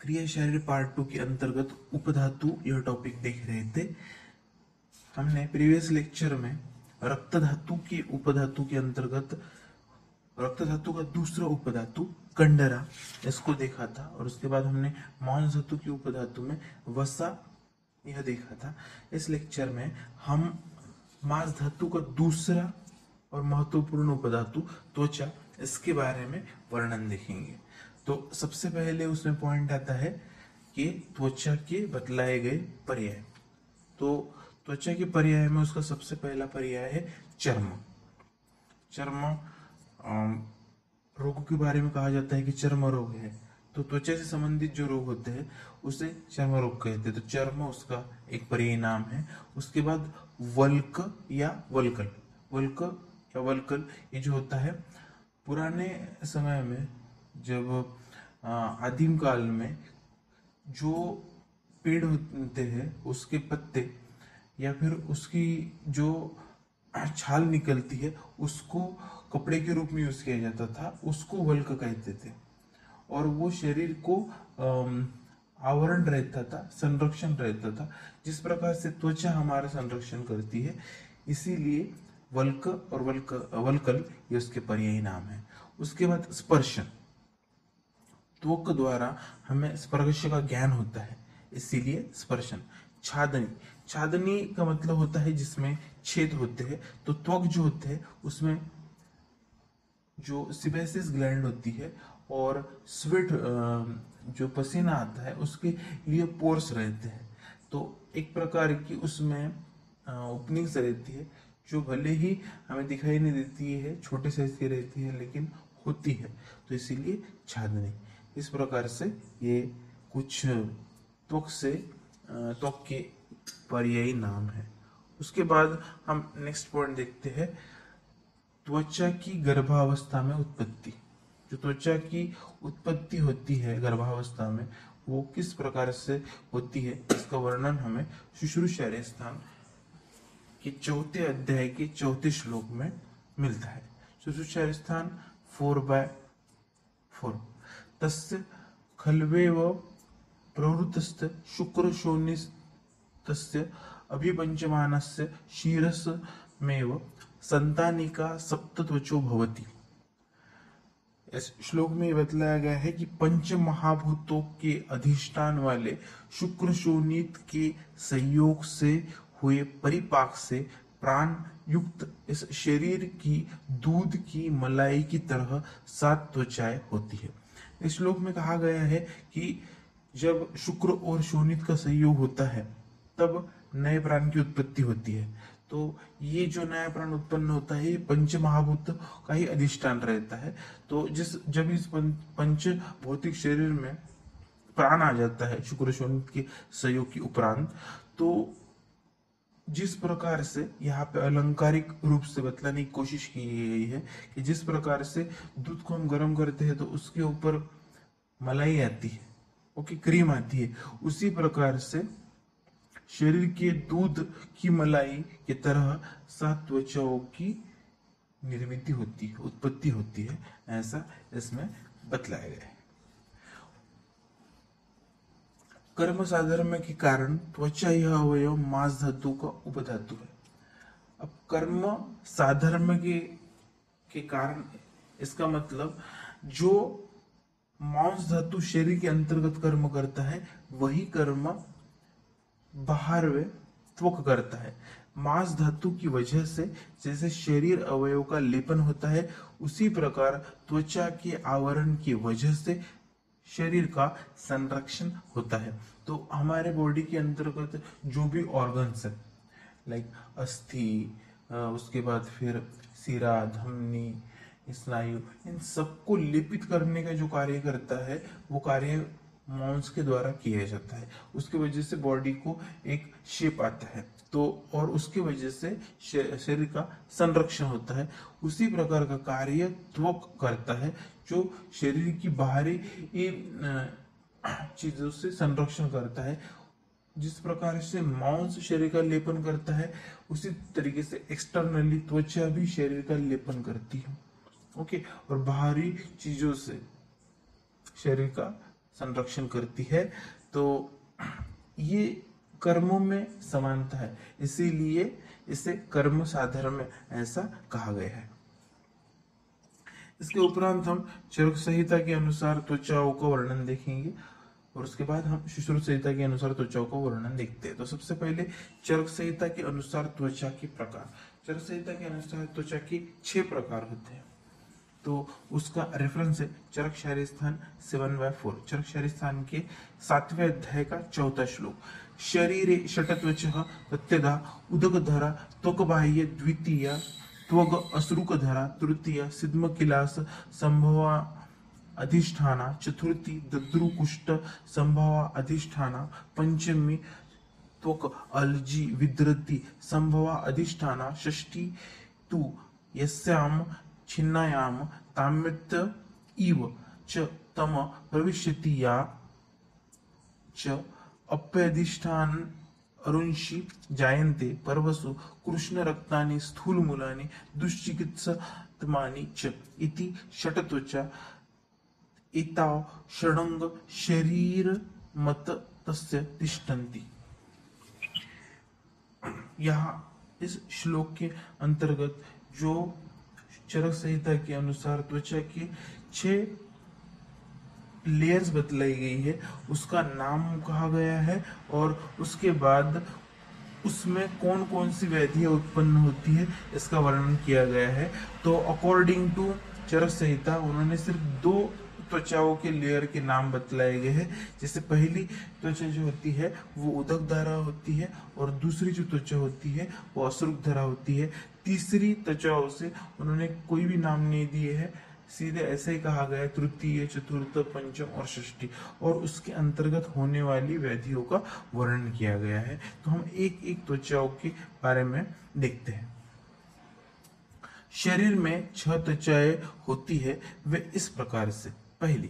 क्रिया शरीर पार्ट 2 के अंतर्गत उपधातु यह टॉपिक देख रहे थे। हमने प्रीवियस लेक्चर में रक्त धातु के उपधातु के अंतर्गत रक्त धातु का दूसरा उपधातु कंडरा इसको देखा था, और उसके बाद हमने मांस धातु की उपधातु में वसा यह देखा था। इस लेक्चर में हम मांस धातु का दूसरा और महत्वपूर्ण उपधातु त्वचा इसके बारे में वर्णन देखेंगे। तो सबसे पहले उसमें पॉइंट आता है कि त्वचा के बतलाए गए पर्याय। तो त्वचा के पर्याय में उसका सबसे पहला पर्याय है चर्म। चर्म रोगों के बारे में कहा जाता है कि चर्म रोग है, तो त्वचा से संबंधित जो रोग होते हैं उसे चर्म रोग कहते हैं। तो चर्म उसका एक पर्याय नाम है। उसके बाद वल्क या वल्कल, वल्क या वल्कल ये जो होता है पुराने समय में, जब आदिम काल में जो पेड़ होते हैं उसके पत्ते या फिर उसकी जो छाल निकलती है उसको कपड़े के रूप में यूज किया जाता था, उसको वल्क कहते थे। और वो शरीर को आवरण रहता था, संरक्षण रहता था। जिस प्रकार से त्वचा हमारा संरक्षण करती है, इसीलिए वल्क और वल्कल ये उसके पर्यायी नाम है। उसके बाद स्पर्शन, त्वक द्वारा हमें स्पर्श का ज्ञान होता है, इसीलिए स्पर्शन। छादनी, छादनी का मतलब होता है जिसमें छेद होते हैं। तो त्वक जो होते हैं उसमें जो सिबेसिस ग्लैंड होती है और स्वेट जो पसीना आता है उसके लिए पोर्स रहते हैं। तो एक प्रकार की उसमें ओपनिंग्स रहती है जो भले ही हमें दिखाई नहीं देती है, छोटे साइज की रहती है, लेकिन होती है, तो इसीलिए छादनी। इस प्रकार से ये कुछ त्वक के पर्यायी नाम है। उसके बाद हम नेक्स्ट पॉइंट देखते हैं, त्वचा की गर्भावस्था में उत्पत्ति। जो त्वचा की उत्पत्ति होती है गर्भावस्था में, वो किस प्रकार से होती है इसका वर्णन हमें शुश्रूषा स्थान के 4 अध्याय के 4 श्लोक में मिलता है। शुश्रूषा स्थान 4/4। तस्य खल्वेव प्रवृत्तस्य शुक्रशोणिस्तस्य अभिपञ्चमानस्य शीरसमेव संतानिका सप्तत्वचो भवति। इस श्लोक में बतलाया गया है कि पंच महाभूतों के अधिष्ठान वाले शुक्र शोणित के संयोग से हुए परिपाक से प्राण युक्त इस शरीर की दूध की मलाई की तरह 7 त्वचाएं होती है। इस श्लोक में कहा गया है कि जब शुक्र और शोणित का संयोग होता है तब नए प्राण की उत्पत्ति होती है। तो ये जो नया प्राण उत्पन्न होता है ये पंच महाभूत का ही अधिष्ठान रहता है। तो जब इस पंच भौतिक शरीर में प्राण आ जाता है शुक्र शोणित के संयोग के उपरांत, तो जिस प्रकार से यहाँ पे अलंकारिक रूप से बतलाने की कोशिश की गई है कि जिस प्रकार से दूध को हम गर्म करते हैं तो उसके ऊपर मलाई आती है, ओके, क्रीम आती है, उसी प्रकार से शरीर के दूध की मलाई की तरह 7 त्वचाओं की निर्मित होती है, उत्पत्ति होती है, ऐसा इसमें बतलाया गया है। कर्म साधर्म्य के कारण त्वचा यह अवयव मांस धातु का उपधातु है। अब कर्म साधर्म्य के कारण इसका मतलब जो मांस धातु शरीर के अंतर्गत कर्म करता है वही कर्म बाहर वे त्वक करता है। मांस धातु की वजह से जैसे शरीर अवयव का लेपन होता है, उसी प्रकार त्वचा के आवरण की वजह से शरीर का संरक्षण होता है। तो हमारे बॉडी के अंतर्गत जो भी ऑर्गन्स है, लाइक अस्थि, उसके बाद फिर सिरा, धमनी, स्नायु, इन सबको लेपित करने का जो कार्य करता है वो कार्य मांस के द्वारा किया जाता है। उसकी वजह से बॉडी को एक शेप आता है, तो और उसकी वजह से शरीर का संरक्षण होता है। उसी प्रकार का कार्य त्वक करता है जो शरीर की बाहरी चीजों से संरक्षण करता है। जिस प्रकार से मांस शरीर का लेपन करता है, उसी तरीके से एक्सटर्नली त्वचा भी शरीर का लेपन करती है, ओके, और बाहरी चीजों से शरीर का संरक्षण करती है। तो ये कर्मों में समानता है, इसीलिए इसे कर्म साधर्म्य ऐसा कहा गया है। इसके उपरांत हम चरक संहिता के अनुसार त्वचाओं का वर्णन देखेंगे और उसके बाद हम सुश्रुत संहिता के अनुसार त्वचाओं का वर्णन देखते हैं। तो सबसे पहले चरक संहिता के अनुसार त्वचा के प्रकार। चरक संहिता के अनुसार त्वचा के 6 प्रकार होते हैं। तो उसका रेफरेंस है चरक शारीर स्थान 7/4, चरक शारीर स्थान के 7वें अध्याय का 4था श्लोक। शरीरे षटत्वचः प्रत्यधा उदकधरा त्वक्बाह्य द्वितीया त्वग असृकधरा तृतीया सिद्मकिलास संभवा अधिष्ठाना चतुर्थी दद्रुकुष्ठ संभवा अधिष्ठाना पंचमी त्वक अलजी विद्रति संभवा अधिष्ठाना षष्ठी तु यस्याम छिन्नायाम ताम्यत इव च तम भविष्यति या च अप्यधिष्ठान अरुंषि जायन्ते पर्वसु कृष्ण रक्तानि स्थूलमूलानि दुश्चिकित्सतमानि च इति षट्त्वचा एताव षडंग शरीर मत तस्य तिष्ठन्ति। यहाँ इस श्लोक के अंतर्गत जो चरक संहिता के अनुसार त्वचा के 6 लेयर्स बतलाई गई है उसका नाम कहा गया है और उसके बाद उसमें कौन कौन सी व्याधियां उत्पन्न होती है इसका वर्णन किया गया है। तो अकॉर्डिंग टू चरक संहिता उन्होंने सिर्फ 2 त्वचाओं के लेयर के नाम बतलाए गए हैं। जैसे पहली त्वचा जो होती है वो उदक धारा होती है और दूसरी जो त्वचा होती है वो असृक धारा होती है। तीसरी त्वचाओं से उन्होंने कोई भी नाम नहीं दिए है, सीधे ऐसे ही कहा गया तृतीय चतुर्थ पंचम और षष्ठी और उसके अंतर्गत होने वाली व्याधियों का वर्णन किया गया है। तो हम एक एक त्वचाओं के बारे में देखते हैं। शरीर में 6 त्वचाएं होती है वे इस प्रकार से। पहली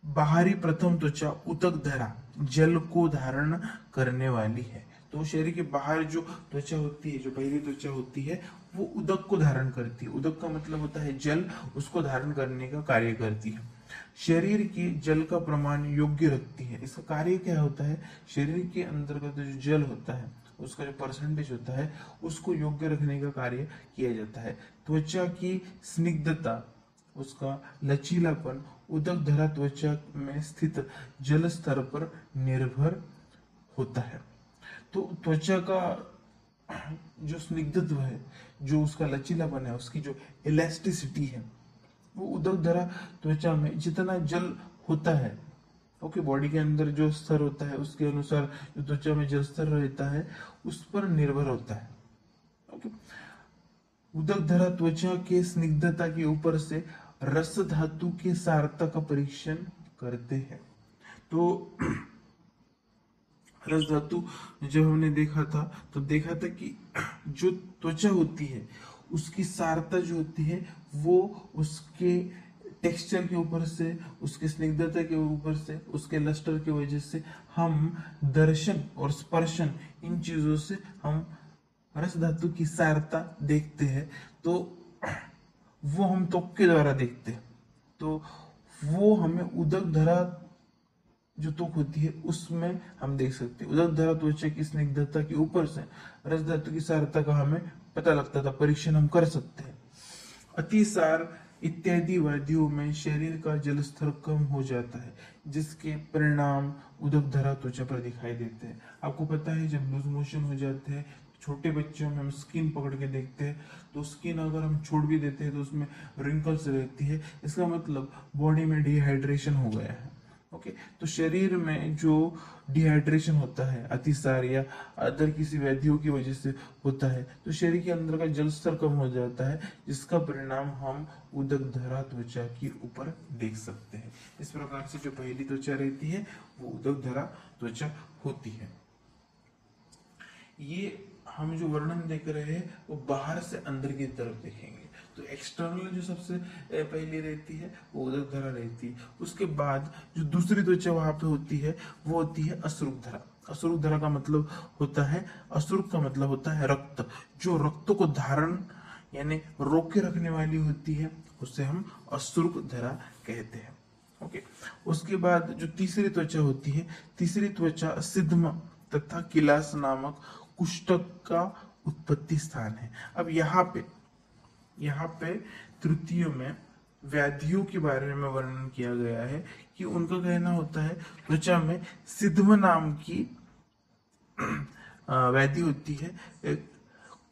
बाहरी प्रथम त्वचा उदक धरा जल को धारण करने वाली है। तो शरीर के बाहर जो त्वचा होती है, जो पहली त्वचा होती है वो उदक को धारण करती है। उदक का मतलब होता है जल, उसको धारण करने का कार्य करती है। शरीर के जल का प्रमाण योग्य रखती है। इसका कार्य क्या होता है, शरीर के अंतर्गत जो जल होता है उसका जो परसेंटेज होता है उसको योग्य रखने का कार्य किया जाता है। त्वचा की स्निग्धता, उसका लचीलापन उदक धरा त्वचा में स्थित जल स्तर पर निर्भर होता है। तो त्वचा का जो स्निग्धत्व है, जो उसका लचीलापन है, उसकी जो इलास्टिसिटी है, वो उदक धरा त्वचा में जितना जल होता है, ओके, बॉडी के अंदर जो स्तर होता है उसके अनुसार जो त्वचा में जल स्तर रहता है उस पर निर्भर होता है। ओके, उदक धरा त्वचा के स्निग्धता के ऊपर से रस धातु के सारता का परीक्षण करते हैं। तो रस धातु जब हमने देखा था तो देखा था कि जो त्वचा होती है उसकी सारता जो होती है वो उसके टेक्सचर के ऊपर से, उसके स्निग्धता के ऊपर से, उसके लस्टर की वजह से हम दर्शन और स्पर्शन इन चीजों से हम रस धातु की सारता देखते हैं। तो वो हम त्वक के द्वारा देखते हैं। तो वो हमें उदक धरा जो त्वक होती है उसमें हम देख सकते हैं। उदक धरा त्वचा की स्निग्धता के ऊपर से रस धातु की सारता का हमें पता लगता था, परीक्षण हम कर सकते हैं। अतिसार इत्यादि व्याधियों में शरीर का जलस्तर कम हो जाता है, जिसके परिणाम उदक धरा त्वचा पर दिखाई देते हैं। आपको पता है जब लूज मोशन हो जाते हैं, छोटे बच्चों में हम स्किन पकड़ के देखते हैं तो स्किन अगर हम छोड़ भी देते हैं तो उसमें रिंकल्स रहती है, इसका मतलब बॉडी में डिहाइड्रेशन हो गया है। ओके, तो शरीर में जो डिहाइड्रेशन होता है अतिसार या अदर किसी व्याधियों की वजह से होता है तो शरीर के अंदर का जल स्तर कम हो जाता है, जिसका परिणाम हम उदक धरा त्वचा के ऊपर देख सकते हैं। इस प्रकार से जो पहली त्वचा रहती है वो उदक धरा त्वचा होती है। ये हम जो वर्णन देख रहे हैं वो बाहर से अंदर की तरफ देखेंगे। तो एक्सटर्नल जो सबसे पहली रहती है वो उदक धरा रहती है। उसके बाद जो दूसरी त्वचा वहां पे होती है वो होती है असृक धरा। असृक धरा का मतलब होता है, असृक का मतलब होता है रक्त। जो रक्त को धारण यानी रोक के रखने वाली होती है उसे हम असृक धरा कहते हैं। ओके। उसके बाद जो तीसरी त्वचा होती है, तीसरी त्वचा सिद्धम तथा किलास नामक कुष्ठक का उत्पत्ति स्थान है। अब यहाँ पे तृतीय में व्याधियों के बारे में वर्णन किया गया है कि उनका कहना होता है त्वचा में सिद्धम नाम की व्याधि होती है,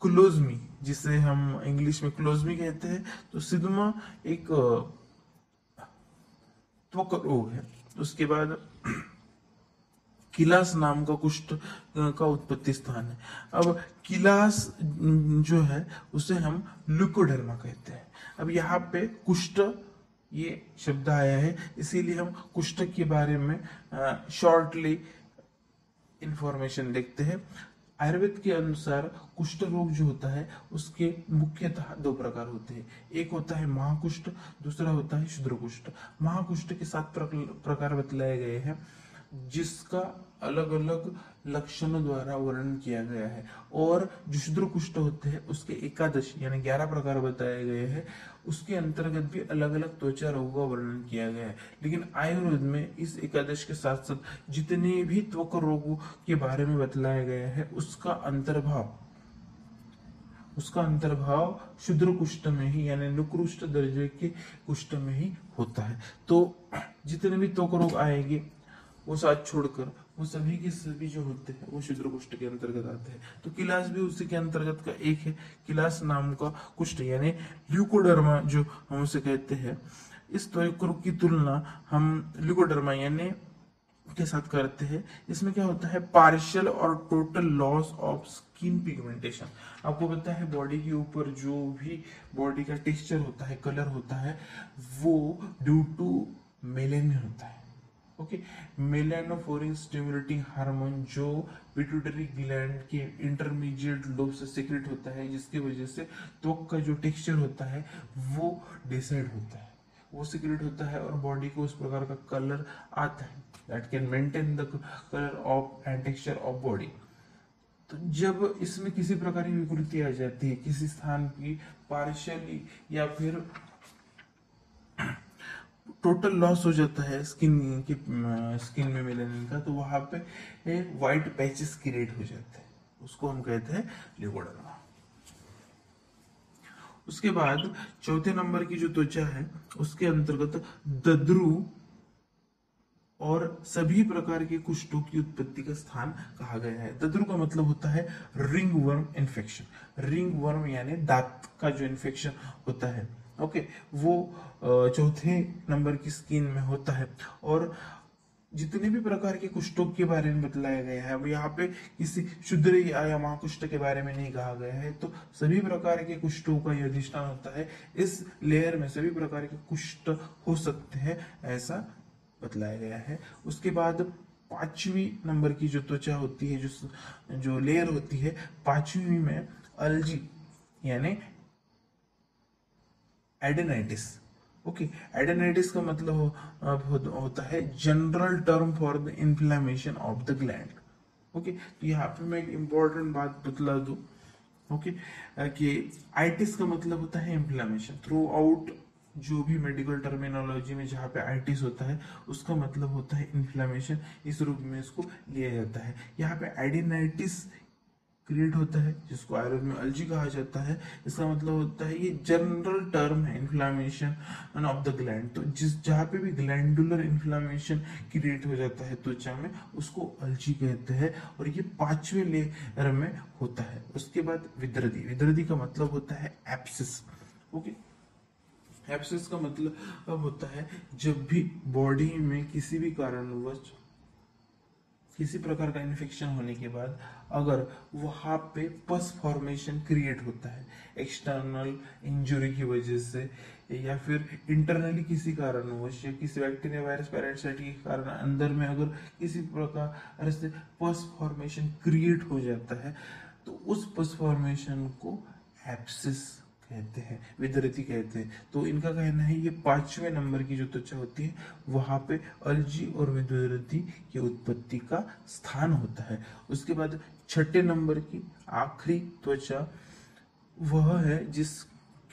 क्लोजमी, जिसे हम इंग्लिश में क्लोजमी कहते हैं। तो सिद्धमा एक त्वक रोग है। उसके बाद किलास नाम का कुष्ठ का उत्पत्ति स्थान है। अब किलास जो है उसे हम ल्यूकोडर्मा कहते हैं। अब यहाँ पे कुष्ठ ये शब्द आया है, इसीलिए हम कुष्ठ के बारे में शॉर्टली इंफॉर्मेशन देखते हैं। आयुर्वेद के अनुसार कुष्ठ रोग जो होता है उसके मुख्यतः दो प्रकार होते हैं। एक होता है महाकुष्ठ, दूसरा होता है क्षुद्र कुष्ठ। महाकुष्ठ के 7 प्रकार बतलाए गए हैं, जिसका अलग अलग लक्षणों द्वारा वर्णन किया गया है। और जो क्षुद्र कुष्ठ होते हैं उसके 11 यानी 11 प्रकार बताए गए हैं। उसके अंतर्गत भी अलग अलग त्वचा रोगों का वर्णन किया गया है। लेकिन आयुर्वेद में इस 11 के साथ साथ जितने भी त्वक रोगों के बारे में बतलाया गया है उसका अंतर्भाव क्षुद्र कुष्ठ में ही यानी निकृष्ट दर्जे के कुष्ठ में ही होता है। तो जितने भी त्वक रोग आएंगे वो साथ छोड़कर वो सभी के सभी जो होते हैं वो क्षुद्र कुष्ठ के अंतर्गत आते हैं। तो किलास भी उसी के अंतर्गत का एक है। किलास नाम का कुष्ठ यानी ल्यूकोडर्मा जो हम उसे कहते हैं, इस त्वक रोग की तुलना हम ल्यूकोडर्मा यानी के साथ करते हैं। इसमें क्या होता है, पार्शियल और total loss of skin pigmentation. आपको पता है बॉडी के ऊपर जो भी बॉडी का टेक्सचर होता है, कलर होता है, वो ड्यू टू मेलेनिन होता है। ओके, मेलानोफोरिन स्टिमुलेटिंग हार्मोन जो पिट्यूटरी ग्लैंड के इंटरमीडिएट लोब से सीक्रेट होता है, जिसकी वजह से त्वक का जो टेक्सचर होता है वो डिसाइड होता है, वो सीक्रेट होता है और बॉडी को उस प्रकार का कलर आता है that can maintain the colour of and texture of body. तो जब इसमें किसी प्रकार की विकृति आ जाती है, किसी स्थान की पार्शियली या फिर टोटल लॉस हो जाता है स्किन में मेलानिन का, तो वहां पे व्हाइट पैचेस क्रिएट हो जाते हैं, उसको हम कहते हैं ल्यूकोडर्मा। उसके बाद चौथे नंबर की जो त्वचा है उसके अंतर्गत दद्रु और सभी प्रकार के कुष्ठों की उत्पत्ति का स्थान कहा गया है। दद्रु का मतलब होता है ring worm infection. Ring worm यानी दांत का जो इन्फेक्शन होता है, ओके, वो चौथे नंबर की स्किन में होता है। और जितने भी प्रकार के कुष्ठों के बारे में बतलाया गया है, अब यहाँ पे किसी क्षुद्र या महाकुष्ठ के बारे में नहीं कहा गया है, तो सभी प्रकार के कुष्ठों का यह अधिष्ठान होता है। इस लेयर में सभी प्रकार के कुष्ठ हो सकते हैं, ऐसा बतलाया गया है। उसके बाद 5वीं नंबर की जो त्वचा होती है, जो लेयर होती है, 5वीं में अल्जी यानी एडेनाइटिस। ओके, एडेनाइटिस का मतलब होता है general term for the inflammation of the gland. Okay, तो यहाँ पे मैं एक इम्पोर्टेंट बात बतला दूं, ओके, कि आइटिस का मतलब होता है इन्फ्लेमेशन। थ्रू आउट जो भी मेडिकल टर्मिनोलॉजी में जहाँ पे आइटिस होता है उसका मतलब होता है इन्फ्लेमेशन, इस रूप में इसको लिया जाता है। यहाँ पे एडेनाइटिस क्रिएट होता है जिसको आयुर्वेद में अल्जी कहा जाता है। इसका मतलब होता है, ये जनरल टर्म है, इन्फ्लामेशन ऑफ द ग्लैंड। तो जहाँ पे भी ग्लैंडुलर इन्फ्लामेशन क्रिएट हो जाता है त्वचा में, उसको अल्जी कहते हैं और ये 5वें लेयर में होता है। उसके बाद विद्रदी। विद्रदी का मतलब होता है एप्सिस। ओके, एप्सिस का मतलब होता है जब भी बॉडी में किसी भी कारणवश किसी प्रकार का इन्फेक्शन होने के बाद अगर वहां पे पस फॉर्मेशन क्रिएट होता है एक्सटर्नल इंजुरी की वजह से, या फिर इंटरनली किसी कारणवश या किसी बैक्टीरिया वायरस पैरासाइट के कारण अंदर में अगर किसी प्रकार से पस फॉर्मेशन क्रिएट हो जाता है, तो उस पस फॉर्मेशन को एप्सिस कहते हैं, विद्रति कहते हैं। तो इनका कहना है ये 5वें नंबर की जो त्वचा होती है वहां पे अल्जी और विद्रति की उत्पत्ति का स्थान होता है। उसके बाद 6ठे नंबर की आखिरी त्वचा वह है जिस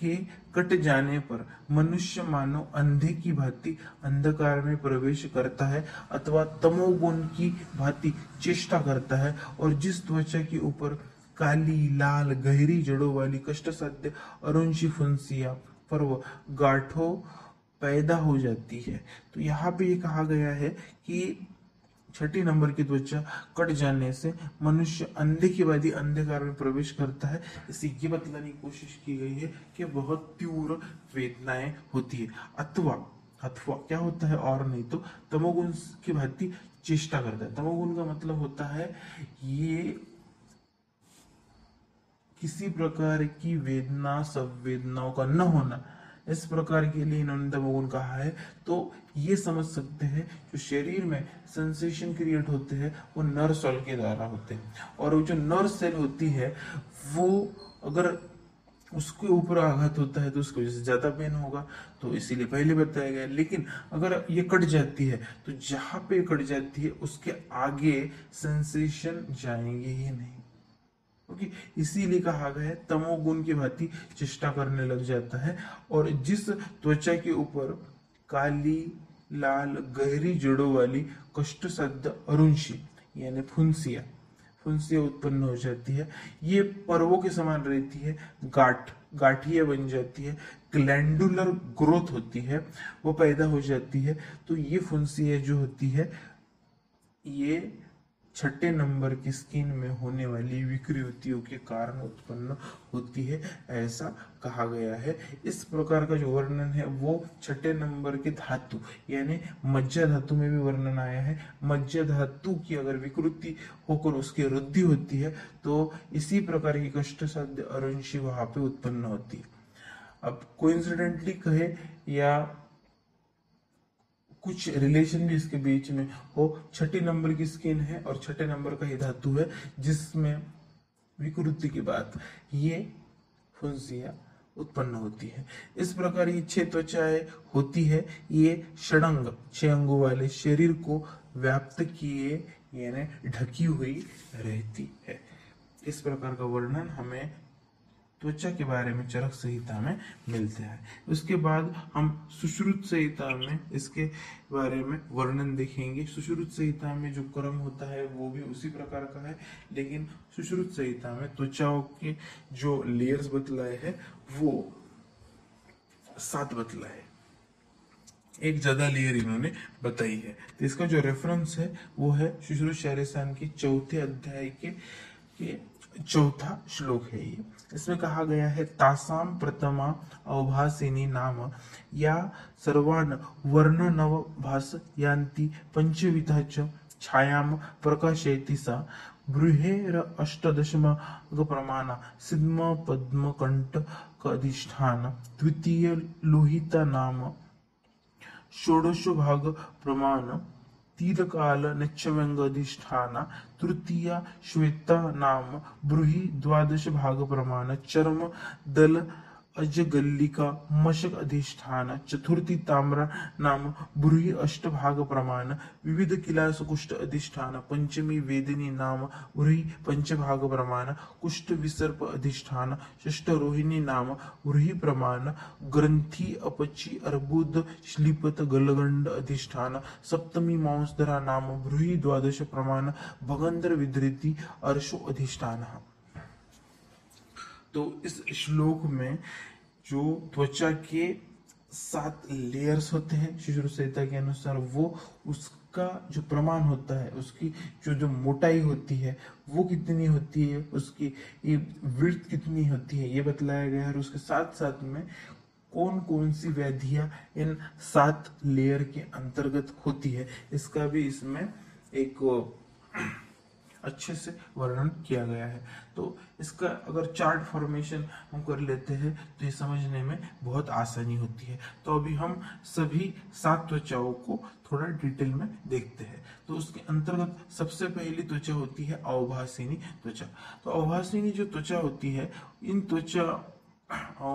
के कट जाने पर मनुष्य मानो अंधे की भांति अंधकार में प्रवेश करता है अथवा तमोगुण की भांति चेष्टा करता है, और जिस त्वचा के ऊपर काली लाल गहरी जड़ों वाली कष्ट साध्य अरुंशी फुंसिया पर्व गांठों पैदा हो जाती है। तो यहाँ पे ये कहा गया है कि छठी नंबर की त्वचा कट जाने से मनुष्य अंधे की भांति अंधकार में प्रवेश करता है। इससे ये बतलाने की कोशिश की गई है कि बहुत तीव्र वेदनाएं होती है, अथवा अथवा क्या होता है और नहीं तो तमोगुण की भांति चेष्टा करता है। तमोगुण का मतलब होता है ये किसी प्रकार की वेदना संवेदनाओं का न होना, इस प्रकार के लिए इन्होंने तमोगुण कहा है। तो ये समझ सकते हैं जो शरीर में सेंसेशन क्रिएट होते हैं वो नर्व सेल के द्वारा होते हैं, और वो जो नर्व सेल होती है वो अगर उसके ऊपर आघात होता है तो उसकी वजह से ज्यादा पेन होगा, तो इसीलिए पहले बताया गया। लेकिन अगर ये कट जाती है तो जहां पे कट जाती है उसके आगे सेंसेशन जाएंगे ही नहीं, ओके। इसीलिए कहा गया है तमोगुण की भांति चेष्टा करने लग जाता है। और जिस त्वचा के ऊपर काली लाल गहरी जड़ों वाली कष्ट साध्य अरुंशी यानी फुंसिया उत्पन्न हो जाती है, ये पर्वों के समान रहती है, गाठिया बन जाती है, ग्लैंडुलर ग्रोथ होती है वो पैदा हो जाती है। तो ये फुंसिया जो होती है ये छठे नंबर की स्किन में होने वाली विकृतियों के कारण उत्पन्न होती है, ऐसा कहा गया है। इस प्रकार का जो वर्णन है वो छठे नंबर के धातु यानी मज्जा धातु में भी वर्णन आया है। मज्जा धातु की अगर विकृति होकर उसकी वृद्धि होती है तो इसी प्रकार की कष्ट साध्य अरुंशी वहां पे उत्पन्न होती है। अब कोइंसिडेंटली कहे या कुछ रिलेशन भी इसके बीच में हो, छठी नंबर की स्किन है और छठे नंबर का ही धातु है जिसमें विकृति के बाद ये फुंसिया उत्पन्न होती है। इस प्रकार ये 6 त्वचाएं होती है, ये षडंग 6 अंगों वाले शरीर को व्याप्त किए यानी ढकी हुई रहती है। इस प्रकार का वर्णन हमें त्वचा के बारे में चरक संहिता में मिलते हैं। उसके बाद हम सुश्रुत संहिता में इसके बारे में वर्णन देखेंगे। सुश्रुत संहिता में जो क्रम होता है वो भी उसी प्रकार का है, लेकिन सुश्रुत संहिता में त्वचाओं के जो लेयर्स बतलाए हैं वो 7 बतलाए, एक ज्यादा लेयर इन्होंने बताई है। तो इसका जो रेफरेंस है वो है सुश्रुत शायरसान के 4थे अध्याय के 4था श्लोक है। ये इसमें कहा गया है तासाम प्रथमा अवभासिनी नाम या सर्वान वर्ण नव भास यान्ति पंचविधा च छायाम प्रकाशयति सा बृहेर अष्टदशम प्रमाण सिद्म पद्म कंटक अधिष्ठान द्वितीय लोहिता नाम षोडश भाग प्रमाण तीरकाल निच्छव्यंग अधिष्ठान तृतीया श्वेता नाम ब्रूहि द्वादश भाग प्रमाण चर्म दल अजगल्लिका मशक अधिष्ठान चतुर्थी ताम्रा नाम ब्रूहि अष्ट भाग प्रमाण विविध किलास कुष्ठ अधिष्ठान पंचमी वेदिनी नाम ब्रूहि पंच भाग प्रमाण कुष्ठ विसर्प अधिष्ठान षष्ठ रोहिणी नाम ब्रूहि प्रमाण ग्रंथि अपची अर्बुद श्लीपत गलगंड अधिष्ठान सप्तमी मांसधरा नाम ब्रूहि द्वादश प्रमाण भगंधर विधृति अर्शो अधिष्ठान। तो इस श्लोक में जो त्वचा के 7 लेयर्स होते हैं सुश्रुत संहिता के अनुसार वो उसका जो प्रमाण होता है, उसकी जो मोटाई होती है वो कितनी होती है, उसकी ये विड्थ कितनी होती है ये बतलाया गया है। और उसके साथ साथ में कौन कौन सी व्याधियां इन 7 लेयर के अंतर्गत होती है इसका भी इसमें एक अच्छे से वर्णन किया गया है। तो इसका अगर चार्ट फॉर्मेशन हम कर लेते हैं तो ये समझने में बहुत आसानी होती है। तो अभी हम सभी 7 त्वचाओं को थोड़ा डिटेल में देखते हैं। तो उसके अंतर्गत सबसे पहली त्वचा होती है अवभासिनी त्वचा। तो अवभासिनी जो त्वचा होती है इन त्वचा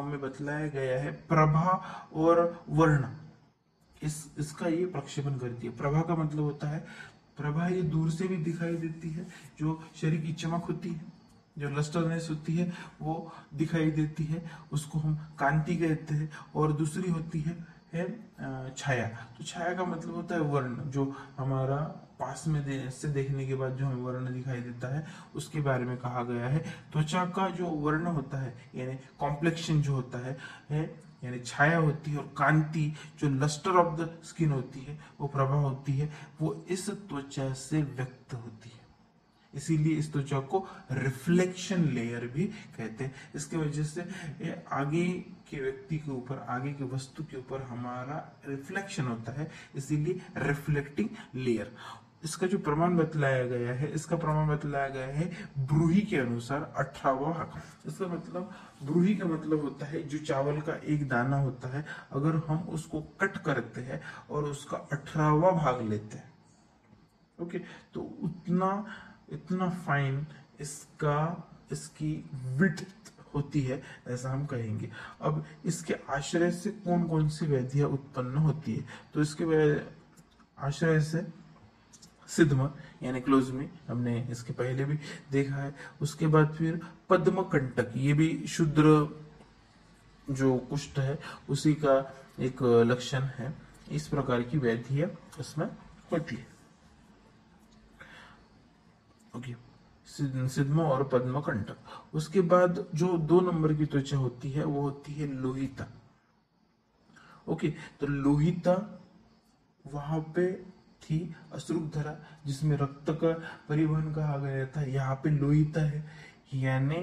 में बतलाया गया है प्रभा और वर्ण इसका ये प्रक्षेपण करती है। प्रभा का मतलब होता है प्रभा ये दूर से भी दिखाई देती है, जो शरीर की चमक होती है, जो लस्टरनेस होती है वो दिखाई देती है, उसको हम कांति कहते हैं। और दूसरी होती है छाया। तो छाया का मतलब होता है वर्ण, जो हमारा पास में से देखने के बाद जो हमें वर्ण दिखाई देता है उसके बारे में कहा गया है। त्वचा का जो वर्ण होता है यानी कॉम्प्लेक्शन जो होता है यानी छाया होती है, और कांति जो लस्टर ऑफ द स्किन होती है, वो प्रभा होती है, वो इस त्वचा से व्यक्त होती है। इसीलिए इस त्वचा को रिफ्लेक्शन लेयर भी कहते हैं। इसकी वजह से ये आगे के व्यक्ति के ऊपर, आगे की वस्तु के ऊपर हमारा रिफ्लेक्शन होता है, इसीलिए रिफ्लेक्टिंग लेयर। इसका जो प्रमाण बतलाया गया है, इसका प्रमाण बतलाया गया है ब्रूही के अनुसार 18वां भाग। इसका मतलब, ब्रूही का मतलब होता है जो चावल का एक दाना होता है, अगर हम उसको कट करते हैं और उसका 18वां भाग लेते हैं, ओके, तो इतना फाइन इसकी विड्थ होती है, ऐसा हम कहेंगे। अब इसके आश्रय से कौन कौन सी व्याधियां उत्पन्न होती है, तो इसके आश्रय से सिद्धमा यानी क्लोजमी, हमने इसके पहले भी देखा है। उसके बाद फिर पद्म कंटक, ये भी शुद्र जो कुष्ठ है उसी का एक लक्षण है। इस प्रकार की व्याधियां उसमें होती है। ओके, सिद्धमा और पद्म कंटक। उसके बाद जो 2 नंबर की त्वचा होती है वो होती है लोहिता। ओके, तो लोहिता वहां पे थी अश्रुधरा, जिसमें रक्त का परिवहन कहा गया था। यहाँ पे लोहिता है, यानी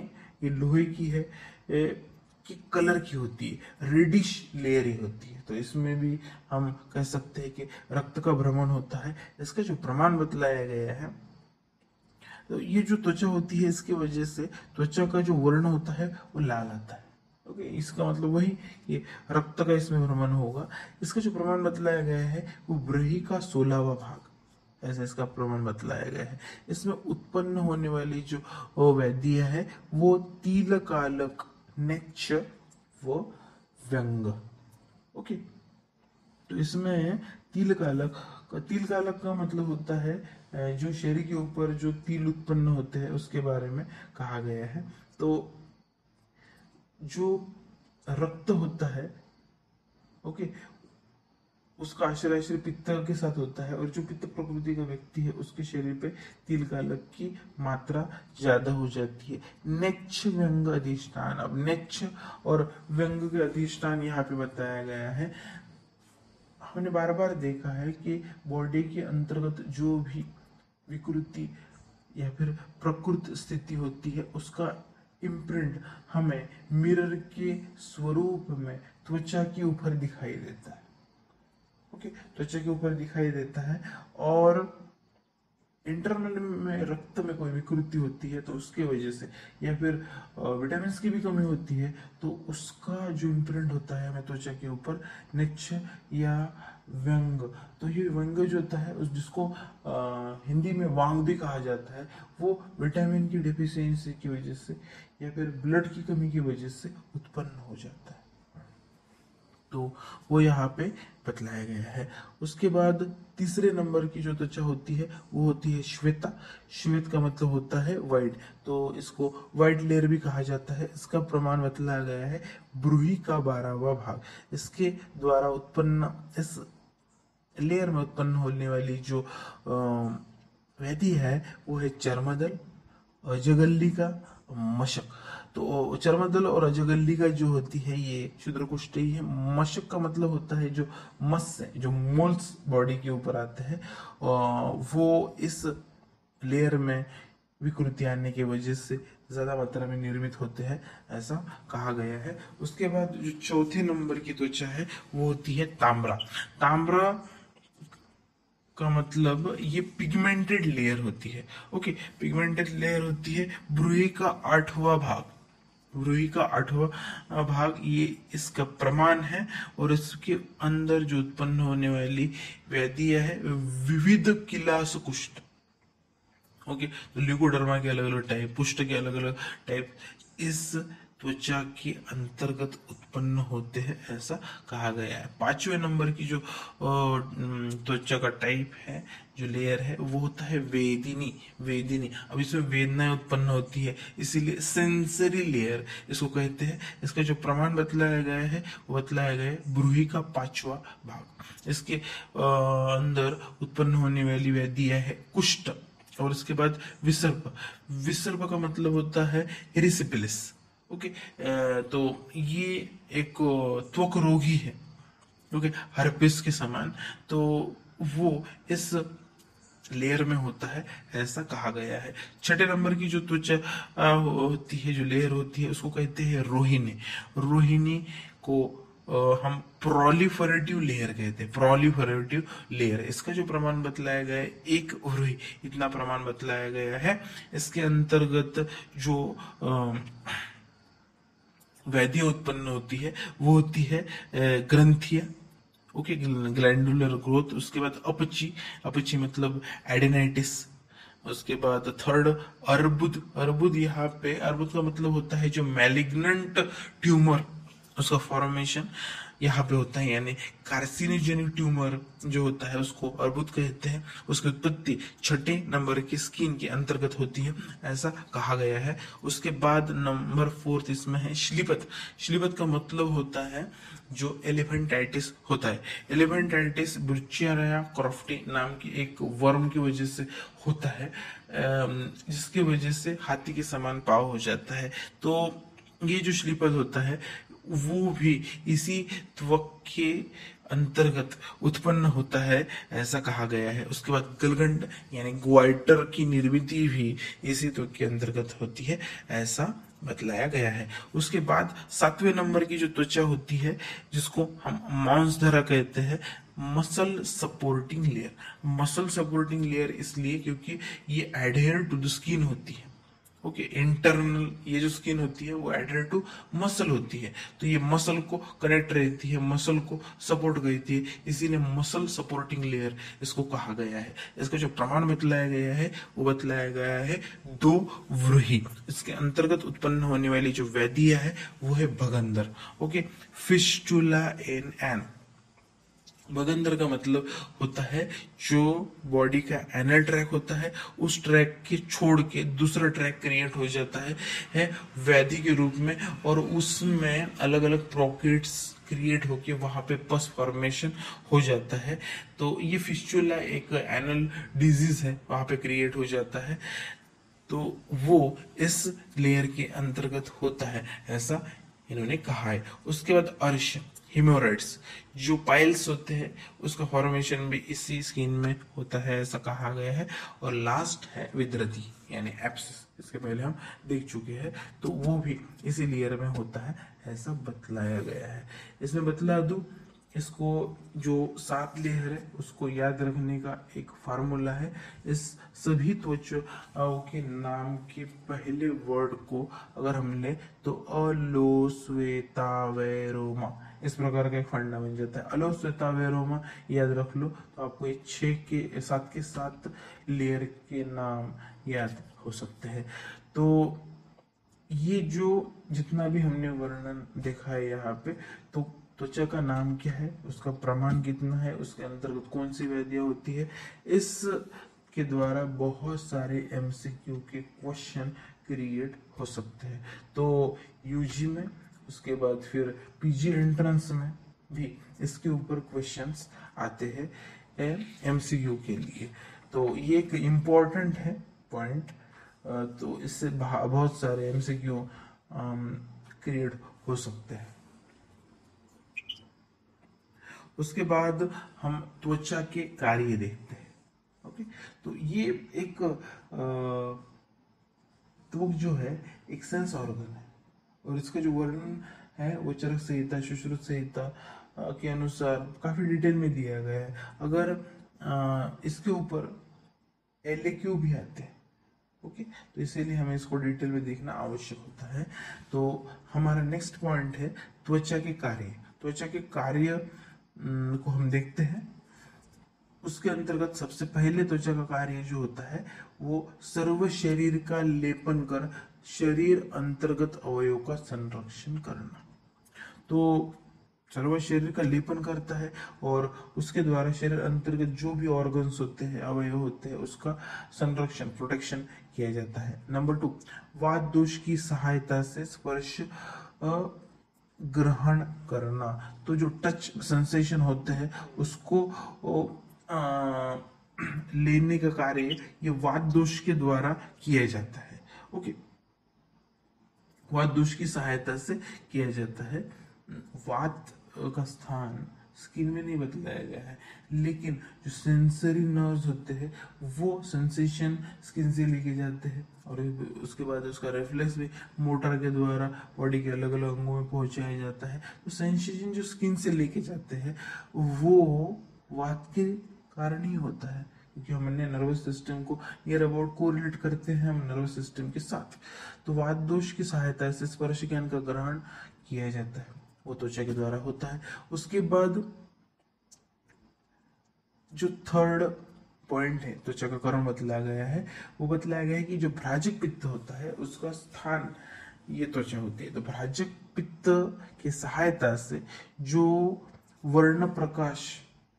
ये लोहे की है, कि कलर की होती है, रेडिश लेयर ही होती है। तो इसमें भी हम कह सकते हैं कि रक्त का भ्रमण होता है। इसका जो प्रमाण बतलाया गया है, तो ये जो त्वचा होती है इसकी वजह से त्वचा का जो वर्ण होता है वो लाल आता है। ओके, इसका मतलब वही कि रक्त का इसमें भ्रमण होगा। इसका जो प्रमाण बतलाया गया है वो ब्रूही का 16वां भाग, ऐसा इसका प्रमाण बतलाया गया है। इसमें उत्पन्न होने वाली जो वैद्य है वो तिलकालक, नेक्ष व व्यंग। ओके, तो इसमें तिल कालक का मतलब होता है जो शरीर के ऊपर जो तिल उत्पन्न होते हैं उसके बारे में कहा गया है। तो जो रक्त होता है, ओके, उसका आश्रय श्री पित्त के साथ होता है, और जो पित्त प्रकृति का व्यक्ति है उसके शरीर पे तिल कालक की मात्रा ज्यादा हो जाती है। नेक्ष व्यंग अधिष्ठान, अब नेक्ष और व्यंग के अधिष्ठान यहाँ पे बताया गया है। हमने बार बार देखा है कि बॉडी के अंतर्गत जो भी विकृति या फिर प्रकृत स्थिति होती है उसका इम्प्रिंट हमें मिरर के स्वरूप में त्वचा के ऊपर दिखाई देता है। ओके, त्वचा के ऊपर दिखाई देता है। और इंटरनल में रक्त में कोई विकृति होती है तो उसके वजह से, या फिर विटामिन की भी कमी होती है तो उसका जो इम्प्रिंट होता है हमें त्वचा के ऊपर निच्छ या व्यंग। तो ये व्यंग जो होता है उस जिसको हिंदी में वांग भी कहा जाता है, वो विटामिन की डिफिशियंसी की वजह से या फिर ब्लड की कमी की वजह से उत्पन्न हो जाता है। तो वो यहाँ पे बतलाया गया है। उसके बाद तीसरे नंबर की जो त्वचा होती है वो होती है श्वेता। श्वेत का मतलब होता है वाइट, तो इसको वाइट लेयर भी कहा जाता है। इसका प्रमाण बतलाया गया है ब्रूही का 12वां भाग। इसके द्वारा उत्पन्न, इस लेयर में उत्पन्न होने वाली जो व्याधि है वो है चर्मदल, अजगल्लिका, मशक। तो चर्मदल और अजगल्लिका जो होती है ये क्षुद्रकुष्ठी है। मशक का मतलब होता है जो मस है, जो मोल्स बॉडी के ऊपर आते हैं, वो इस लेयर में विकृति आने की वजह से ज्यादा मात्रा में निर्मित होते हैं, ऐसा कहा गया है। उसके बाद जो चौथे नंबर की त्वचा है वो होती है ताम्रा। ताम्रा का मतलब ये पिगमेंटेड लेयर होती है। ओके, पिगमेंटेड लेयर होती है। ब्रूही का 8वां भाग, ब्रूही का 8वां भाग ये इसका प्रमाण है। और इसके अंदर जो उत्पन्न होने वाली व्याधि है विविध किलास कुष्ठ। ओके, तो ल्यूकोडर्मा के अलग अलग टाइप, पुष्ट के अलग अलग टाइप, इस त्वचा के अंतर्गत उत्पन्न होते हैं, ऐसा कहा गया है। 5वें नंबर की जो त्वचा का टाइप है, जो लेयर है, वो होता है वेदिनी। वेदिनी, अब इसमें वेदनाएं उत्पन्न होती है, इसीलिए सेंसरी लेयर इसको कहते हैं। इसका जो प्रमाण बतलाया गया है वो बतलाया गया है ब्रूही का 5वां भाग। इसके अंदर उत्पन्न होने वाली व्याधियां है कुष्ठ, और उसके बाद विसर्प। विसर्प का मतलब होता है एरिसिपिलिस। ओके, तो ये एक त्वक रोगी है, ओके, हर्पिस के समान, तो वो इस लेयर में होता है, ऐसा कहा गया है। 6ठे नंबर की जो त्वचा होती है, जो लेयर होती है, उसको कहते हैं रोहिणी। रोहिणी को हम प्रोलिफरेटिव लेयर कहते हैं, प्रोलिफरेटिव लेयर। इसका जो प्रमाण बतलाया गया है 1 व्रूहि, इतना प्रमाण बतलाया गया है। इसके अंतर्गत जो व्याधि उत्पन्न होती है वो होती है ग्रंथिया, ओके, ग्लैंडुलर ग्रोथ। उसके बाद अपची, अपची मतलब एडेनाइटिस। उसके बाद थर्ड अर्बुद। अर्बुद, यहाँ पे अर्बुद का मतलब होता है जो मैलिग्नेंट ट्यूमर, उसका फॉर्मेशन यहाँ पे होता है, यानी कार्सिनोजेनिक ट्यूमर जो होता है उसको अर्बुद कहते हैं। उसकी उत्पत्ति 6ठे नंबर की स्किन के अंतर्गत होती है, ऐसा कहा गया है। उसके बाद नंबर 4 इसमें है श्लीपत। श्लीपत का मतलब होता है जो एलिफेंटाइटिस होता है। एलिफेंटाइटिस ब्रुचियारिया क्रॉफ्टी नाम की एक वर्म की वजह से होता है, जिसकी वजह से हाथी के समान पाव हो जाता है। तो ये जो श्लीपत होता है वो भी इसी त्वक के अंतर्गत उत्पन्न होता है, ऐसा कहा गया है। उसके बाद गलगंड यानी ग्वाइटर की निर्मित भी इसी त्वक के अंतर्गत होती है, ऐसा बतलाया गया है। उसके बाद 7वें नंबर की जो त्वचा होती है, जिसको हम मांसधरा कहते हैं, muscle supporting layer. Muscle supporting layer इसलिए क्योंकि ये एडहेयर टू द स्किन होती है, ओके, इंटरनल ये जो स्किन होती है वो एडहेयर टू मसल होती है, तो ये मसल को कनेक्ट रहती है, मसल को सपोर्ट करती है, इसीलिए मसल सपोर्टिंग लेयर इसको कहा गया है। इसका जो प्रमाण बतलाया गया है वो बतलाया गया है 2 व्रूहि। इसके अंतर्गत उत्पन्न होने वाली जो व्याधियां है वो है भगंदर, ओके, फिस्टुला इन एन। भगंदर का मतलब होता है जो बॉडी का एनल ट्रैक होता है, उस ट्रैक के छोड़ के दूसरा ट्रैक क्रिएट हो जाता है व्याधि के रूप में, और उसमें अलग अलग पॉकेट्स क्रिएट होके वहां पे पस फॉर्मेशन हो जाता है। तो ये फिस्टुला एक एनल डिजीज है, वहां पे क्रिएट हो जाता है, तो वो इस लेयर के अंतर्गत होता है, ऐसा इन्होंने कहा है। उसके बाद अर्श, हिमोराइड्स, जो पाइल्स होते हैं उसका फॉर्मेशन भी इसी स्किन में होता है, ऐसा कहा गया है। और लास्ट है विद्रति यानी एब्सिस, इसके पहले हम देख चुके हैं, तो वो भी इसी लेयर में होता है, ऐसा बतलाया गया है। इसमें बतला दूं, इसको जो 7 लेयर है उसको याद रखने का एक फार्मूला है। इस सभी त्वचाओं के नाम के पहले वर्ड को अगर हम ले तो अलोस्वेतावेरोमा, इस प्रकार का एक फंडा बन जाता है। अलोस्वेतावेरोमा याद रख लो तो आपको ये 7 के 7 लेयर के नाम याद हो सकते हैं। तो ये जो जितना भी हमने वर्णन देखा है यहाँ पे, तो त्वचा का नाम क्या है, उसका प्रमाण कितना है, उसके अंतर्गत कौन सी व्याधियां होती है, इस के द्वारा बहुत सारे एमसीक्यू के क्वेश्चन क्रिएट हो सकते हैं। तो यूजी में, उसके बाद फिर पीजी एंट्रेंस में भी इसके ऊपर क्वेश्चंस आते हैं एमसीक्यू के लिए। तो ये एक इम्पोर्टेंट है पॉइंट, तो इससे बहुत सारे एमसीक्यू क्रिएट हो सकते हैं। उसके बाद हम त्वचा के कार्य देखते हैं, ओके। तो ये एक त्वक जो है एक सेंस ऑर्गन है, और इसका जो वर्णन है वो चरक संहिता, सुश्रुत संहिता के अनुसार काफी डिटेल में दिया गया है। अगर इसके ऊपर एलएक्यू भी आते हैं, ओके, तो इसीलिए हमें इसको डिटेल में देखना आवश्यक होता है। तो हमारा नेक्स्ट पॉइंट है त्वचा के कार्य। त्वचा के कार्य को हम देखते हैं। उसके अंतर्गत सबसे पहले त्वचा का कार्य जो होता है वो सर्व शरीर का लेपन कर शरीर अंतर्गत अवयवों का संरक्षण करना। तो चलो वह शरीर का लेपन करता है और उसके द्वारा शरीर अंतर्गत जो भी ऑर्गन्स होते हैं, अवयव होते हैं, उसका संरक्षण, प्रोटेक्शन किया जाता है। नंबर 2, वात दोष की सहायता से स्पर्श ग्रहण करना। तो जो टच सेंसेशन होते हैं उसको लेने का कार्य ये वात दोष के द्वारा किया जाता है। ओके, वात दोष की सहायता से किया जाता है। वात का स्थान स्किन में नहीं बतलाया गया है, लेकिन जो सेंसरी नर्व्स होते हैं वो सेंसेशन स्किन से लेके जाते हैं और उसके बाद उसका रिफ्लेक्स भी मोटर के द्वारा बॉडी के अलग अलग अंगों में पहुंचाया जाता है। तो सेंसेशन जो स्किन से लेके जाते हैं वो वात के कारण ही होता है, क्योंकि हमने नर्वस सिस्टम को नियर अबाउट कोरिलेट करते हैं हम नर्वस सिस्टम के साथ। तो वात दोष की सहायता से स्पर्श ज्ञान का ग्रहण किया जाता है, वो त्वचा के द्वारा होता है। उसके बाद जो थर्ड पॉइंट है त्वचा का कर्म बतलाया गया है, वो बतलाया गया है कि जो भ्राजक पित्त होता है उसका स्थान ये त्वचा होती है। तो भ्राजक पित्त की सहायता से जो वर्ण प्रकाश,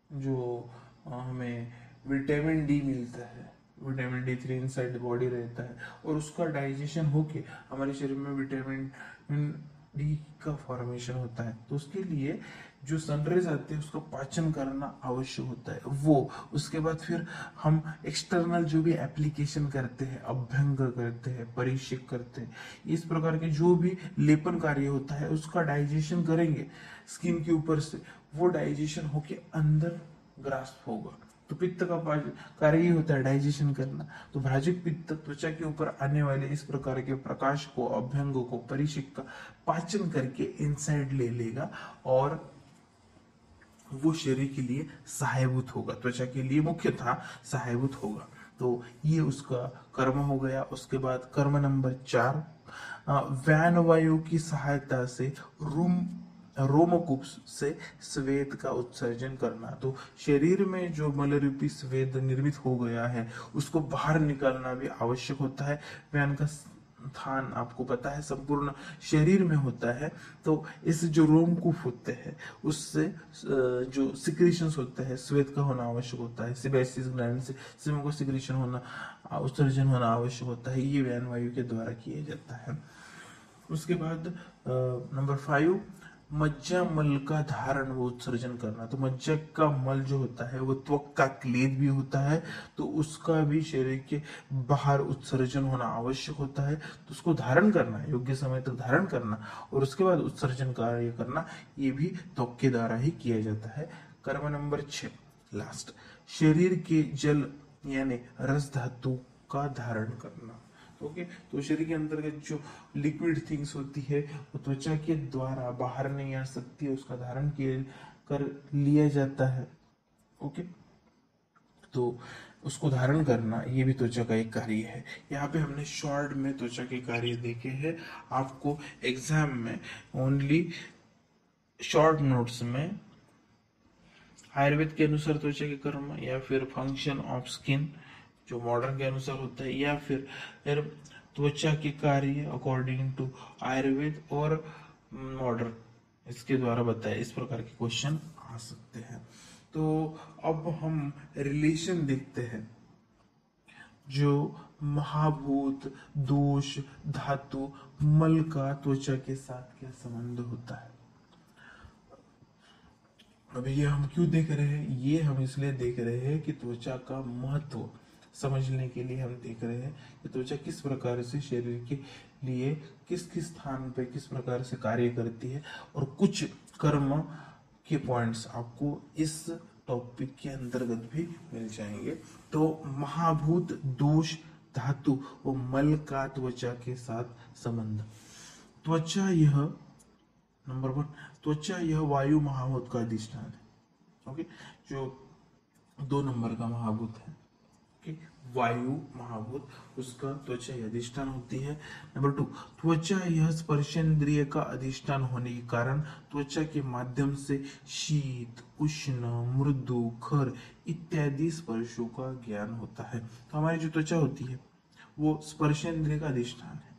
जो हमें विटामिन डी मिलता है, विटामिन D3 इनसाइड बॉडी रहता है और उसका डाइजेशन होके हमारे शरीर में विटामिन डी का फॉर्मेशन होता है। तो उसके लिए जो सनरेज आते हैं उसका पाचन करना आवश्यक होता है। वो उसके बाद फिर हम एक्सटर्नल जो भी एप्लीकेशन करते हैं, अभ्यंग करते हैं, परिक्षेक करते हैं, इस प्रकार के जो भी लेपन कार्य होता है उसका डाइजेशन करेंगे स्किन के ऊपर से, वो डाइजेशन होके अंदर ग्रास्प होगा। तो पित्त का कार्य ही होता है डाइजेशन करना। तो भ्राजक पित्त त्वचा के ऊपर आने वाले इस प्रकार के प्रकाश को, अभ्यंगों को, परिक्षेक का पाचन करके इनसाइड ले लेगा और वो शरीर के लिए सहायभूत होगा, त्वचा के लिए मुख्यतः सहायभूत होगा। तो ये उसका कर्म हो गया। उसके बाद कर्म नंबर 4, व्यान वायु की सहायता से रोमकूप से स्वेद का उत्सर्जन करना। तो शरीर में जो मल रूपी स्वेद निर्मित हो गया है उसको बाहर निकालना भी आवश्यक होता है। व्यान का स्थान आपको पता है संपूर्ण शरीर में होता है। तो इस जो रोमकूप होते हैं उससे जो सिक्रीशंस होते हैं स्वेद का होना आवश्यक होता है। सेबेसियस ग्लैंड से सीमो को सिक्रीशन होना, उत्सर्जन होना आवश्यक होता है। ये व्यान वायु के द्वारा किया जाता है। उसके बाद नंबर 5, मज्जा मल का धारण व उत्सर्जन करना। तो मज्जा का मल जो होता है वो त्वक का क्लेद भी होता है, तो उसका भी शरीर के बाहर उत्सर्जन होना आवश्यक होता है। तो उसको धारण करना, योग्य समय तक धारण करना और उसके बाद उत्सर्जन कार्य करना, ये भी त्वक के द्वारा ही किया जाता है। कर्म नंबर 6 लास्ट, शरीर के जल यानी रस धातु का धारण करना। ओके, तो शरीर के अंतर्गत जो लिक्विड थिंग्स होती है वो त्वचा के द्वारा बाहर नहीं आ सकती है, उसका धारण कर लिया जाता है। ओके, तो उसको धारण करना ये भी त्वचा का एक कार्य है। यहाँ पे हमने शॉर्ट में त्वचा के कार्य देखे हैं। आपको एग्जाम में ओनली शॉर्ट नोट्स में आयुर्वेद के अनुसार त्वचा के कर्म या फिर फंक्शन ऑफ स्किन जो मॉडर्न के अनुसार होता है, या फिर त्वचा के कार्य अकॉर्डिंग टू आयुर्वेद और मॉडर्न, इसके द्वारा बताया, इस प्रकार के क्वेश्चन आ सकते हैं। तो अब हम रिलेशन देखते हैं, जो महाभूत, दोष, धातु, मल का त्वचा के साथ क्या संबंध होता है। अभी ये हम क्यों देख रहे हैं, ये हम इसलिए देख रहे हैं कि त्वचा का महत्व समझने के लिए हम देख रहे हैं कि त्वचा किस प्रकार से शरीर के लिए किस किस स्थान पे किस प्रकार से कार्य करती है, और कुछ कर्म के पॉइंट्स आपको इस टॉपिक के अंतर्गत भी मिल जाएंगे। तो महाभूत, दोष, धातु और मल का त्वचा के साथ संबंध। त्वचा यह नंबर 1, त्वचा यह वायु महाभूत का अधिष्ठान है। ओके, जो 2 नंबर का महाभूत है, वायु महाभूत, उसका त्वचा अधिष्ठान होती है। नंबर 2, त्वचा यह स्पर्शेंद्रिय का अधिष्ठान होने के कारण त्वचा के माध्यम से शीत, उष्ण, मृदु, खर इत्यादि स्पर्शों का ज्ञान होता है। तो हमारी जो त्वचा होती है वो स्पर्शेंद्रिय का अधिष्ठान है।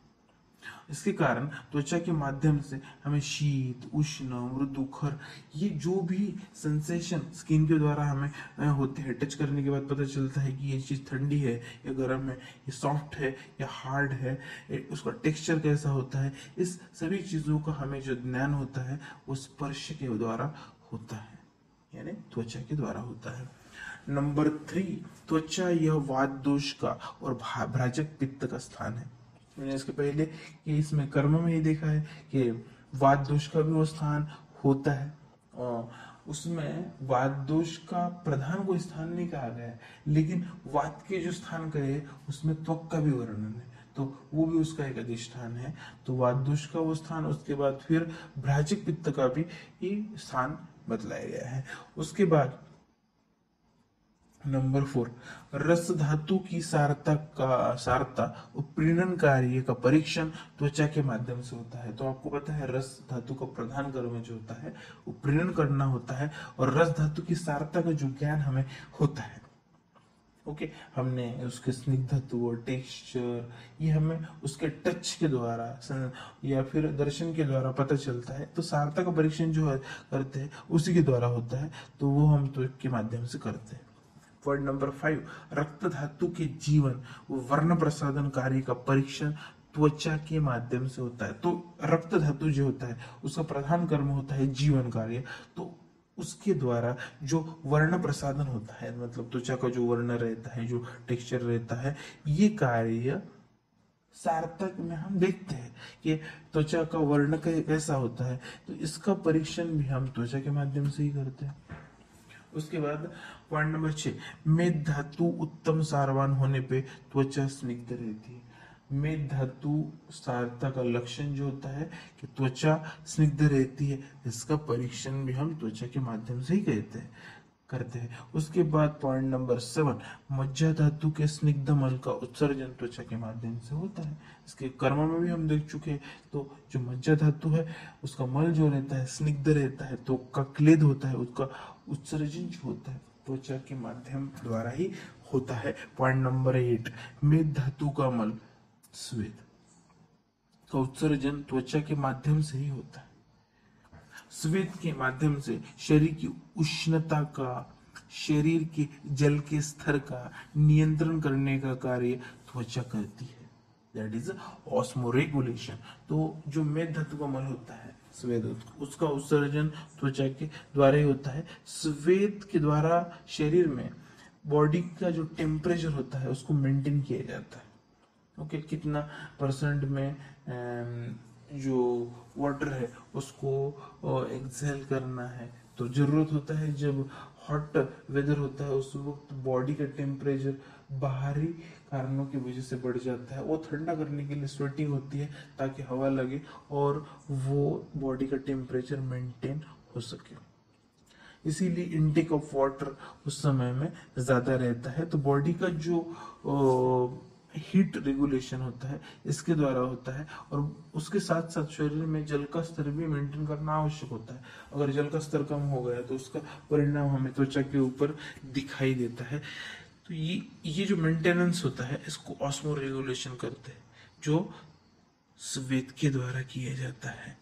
इसके कारण त्वचा के माध्यम से हमें शीत, उष्ण, मृदु, खर, ये जो भी सेंसेशन स्किन के द्वारा हमें होते हैं, टच करने के बाद पता चलता है कि ये चीज ठंडी है या गर्म है, ये सॉफ्ट है या हार्ड है, उसका टेक्सचर कैसा होता है, इस सभी चीजों का हमें जो ज्ञान होता है वो स्पर्श के द्वारा होता है, यानी त्वचा के द्वारा होता है। नंबर 3, त्वचा यह वात दोष का और भ्राजक पित्त का स्थान है। मैंने इसके पहले कि इसमें कर्म में ही देखा है कि वात दोष का भी वो स्थान होता है, और उसमें वात दोष का प्रधान कोई स्थान नहीं कहा गया है, लेकिन वात के जो स्थान कहे उसमें त्वक का भी वर्णन है, तो वो भी उसका एक अधिष्ठान है। तो वात दोष का वो स्थान, उसके बाद फिर भ्राजक पित्त का भी ये स्थान बतलाया गया है। उसके बाद नंबर 4, रस धातु की सारता प्रीणन कार्य का परीक्षण त्वचा के माध्यम से होता है। तो आपको पता है रस धातु का प्रधान कर्म जो होता है वो प्रीणन करना होता है, और रस धातु की सारता का जो ज्ञान हमें होता है, ओके, हमने उसके स्निग्धत्व और टेक्सचर ये हमें उसके टच के द्वारा या फिर दर्शन के द्वारा पता चलता है। तो सारता का परीक्षण जो है करते हैं उसी के द्वारा होता है, तो वो हम त्वचा के माध्यम से करते हैं। वर्ड नंबर 5, रक्त धातु के जीवन वर्ण प्रसादन कार्य का परीक्षण त्वचा के माध्यम से होता है। तो रक्त धातु जो होता है उसका प्रधान कर्म होता है जीवन कार्य, तो उसके द्वारा जो वर्ण प्रसादन होता है, मतलब त्वचा का जो वर्ण रहता है, जो टेक्सचर रहता है, ये कार्य सार्थक में हम देखते हैं कि त्वचा का वर्ण कैसा होता है, तो इसका परीक्षण भी हम त्वचा के माध्यम से ही करते हैं। उसके बाद पॉइंट नंबर 6, मेद धातु उत्तम सारवान होने पे त्वचा स्निग्ध रहती है। मेद धातु सारता का लक्षण जो होता है कि त्वचा स्निग्ध रहती है, इसका परीक्षण भी हम त्वचा के माध्यम से ही करते हैं। उसके बाद पॉइंट नंबर 7, मज्जा धातु के स्निग्ध मल का उत्सर्जन त्वचा के माध्यम से होता है। इसके कर्म में भी हम देख चुके हैं। तो जो मज्जा धातु है उसका मल जो रहता है स्निग्ध रहता है, तो का क्लेद होता है, उसका उत्सर्जन जो होता है त्वचा के माध्यम द्वारा ही होता है। पॉइंट नंबर 8, मेद धातु का मल स्वेद का उत्सर्जन त्वचा के माध्यम से ही होता है। स्वेद के माध्यम से शरीर की उष्णता का, शरीर के जल के स्तर का नियंत्रण करने का कार्य त्वचा करती है, दैट इज ऑस्मोरेगुलेशन। तो जो मेद धातु का मल होता है स्वेद, उसका उत्सर्जन त्वचा के द्वारा ही होता है। स्वेद के द्वारा शरीर में बॉडी का जो टेम्परेचर होता है उसको मेंटेन किया जाता है, ओके, कितना परसेंट में जो वाटर है उसको एक्सेल करना है। तो जरूरत होता है जब हॉट वेदर होता है उस वक्त बॉडी का टेम्परेचर बाहरी कारणों की वजह से बढ़ जाता है, वो ठंडा करने के लिए स्वेटिंग होती है ताकि हवा लगे और वो बॉडी का टेम्परेचर मेंटेन हो सके। इसीलिए इनटेक ऑफ वाटर उस समय में ज्यादा रहता है। तो बॉडी का जो हीट रेगुलेशन होता है इसके द्वारा होता है, और उसके साथ साथ शरीर में जल का स्तर भी मेंटेन करना आवश्यक होता है। अगर जल का स्तर कम हो गया तो उसका परिणाम हमें त्वचा के ऊपर दिखाई देता है। तो ये जो मेंटेनेंस होता है इसको ऑस्मो रेगुलेशन करते हैं, जो स्वेद के द्वारा किया जाता है,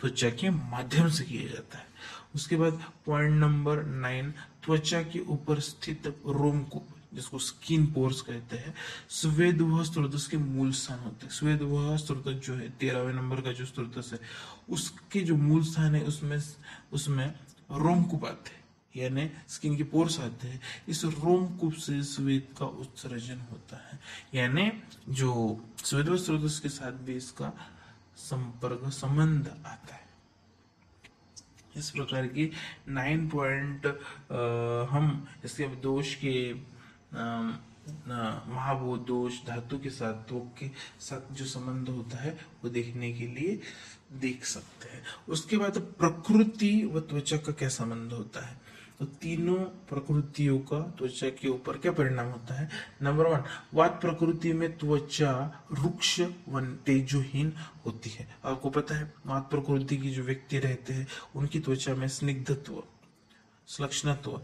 त्वचा के माध्यम से किया जाता है। उसके बाद पॉइंट नंबर 9, त्वचा के ऊपर स्थित रोमकूप जिसको स्किन पोर्स कहते हैं, स्वेद वह स्रोतस के मूल स्थान होते हैं। स्वेद वह स्रोतस जो है 13वें नंबर का जो स्रोतस है उसके जो मूल स्थान है उसमें रोमकूप आते हैं, यानी स्किन के पोर्स आते हैं। इस रोमकूप से स्वेद का उत्सर्जन होता है, यानी जो स्वेद वह स्रोतस के साथ भी इसका संबंध आता है। इस प्रकार की 9 पॉइंट हम इसके दोष के महाभूत दोष धातु के साथ, त्वक के साथ जो संबंध होता है वो देखने के लिए देख सकते हैं। उसके बाद प्रकृति व त्वचा का क्या संबंध होता है, तो तीनों प्रकृतियों का त्वचा के ऊपर क्या परिणाम होता है। नंबर 1, वात प्रकृति में त्वचा रुक्ष व तेजोहीन होती है। आपको पता है वात प्रकृति की जो व्यक्ति रहते हैं उनकी त्वचा में स्निग्धत्व, श्लक्ष्णत्व,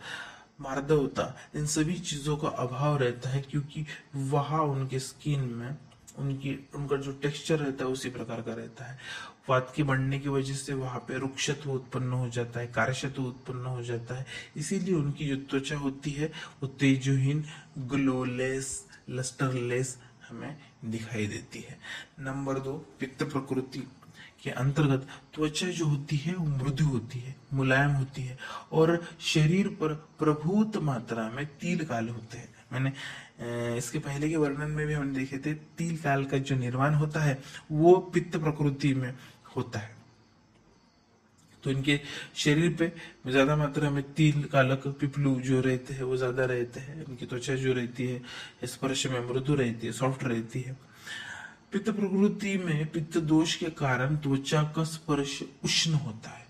मार्दवता, इन सभी चीजों का अभाव रहता है, क्योंकि वहां उनके स्किन में उनका जो टेक्सचर रहता है उसी प्रकार का रहता है। वात के बढ़ने की वजह से वहां पे रुक्षत्व उत्पन्न हो जाता है, कार्यत्व उत्पन्न हो जाता है। इसीलिए उनकी जो त्वचा होती है वो तेजोहीन, ग्लोलेस, लस्टरलेस हमें दिखाई देती है। नंबर 2, पित्त प्रकृति के अंतर्गत त्वचा जो होती है वो मृदु होती है, मुलायम होती है और शरीर पर प्रभूत मात्रा में तिल काल होते हैं। मैंने इसके पहले के वर्णन में भी हमने देखे थे, तिल काल का जो निर्माण होता है वो पित्त प्रकृति में होता है। तो इनके शरीर पे ज्यादा मात्रा में तिल कालक पिपलू जो रहते हैं वो ज्यादा रहते हैं। इनकी त्वचा जो रहती है स्पर्श में मृदु रहती है, सॉफ्ट रहती है। पित्त प्रकृति में पित्त दोष के कारण त्वचा का स्पर्श उष्ण होता है।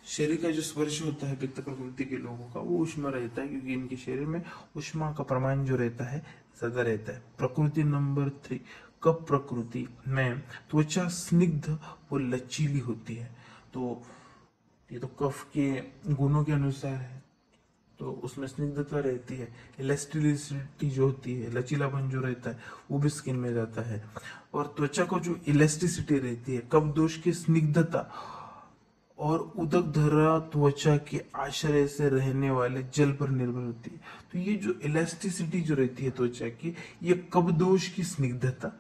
शरीर का जो स्पर्श होता है पित्त प्रकृति के लोगों का वो उष्ण रहता है, क्योंकि इनके शरीर में उष्मा का प्रमाण जो रहता है ज्यादा रहता है। प्रकृति नंबर 3, कफ प्रकृति में त्वचा स्निग्ध व लचीली होती है। तो ये तो कफ के गुणों के अनुसार है, तो उसमें स्निग्धता रहती है। इलास्टिसिटी जो होती है, लचीलापन जो रहता है वो भी स्किन में जाता है। और त्वचा को जो इलास्टिसिटी रहती है, कफ दोष की स्निग्धता और उदक धरा त्वचा के आश्रय से रहने वाले जल पर निर्भर होती है। तो ये जो इलास्टिसिटी जो रहती है त्वचा की, ये कफ दोष की स्निग्धता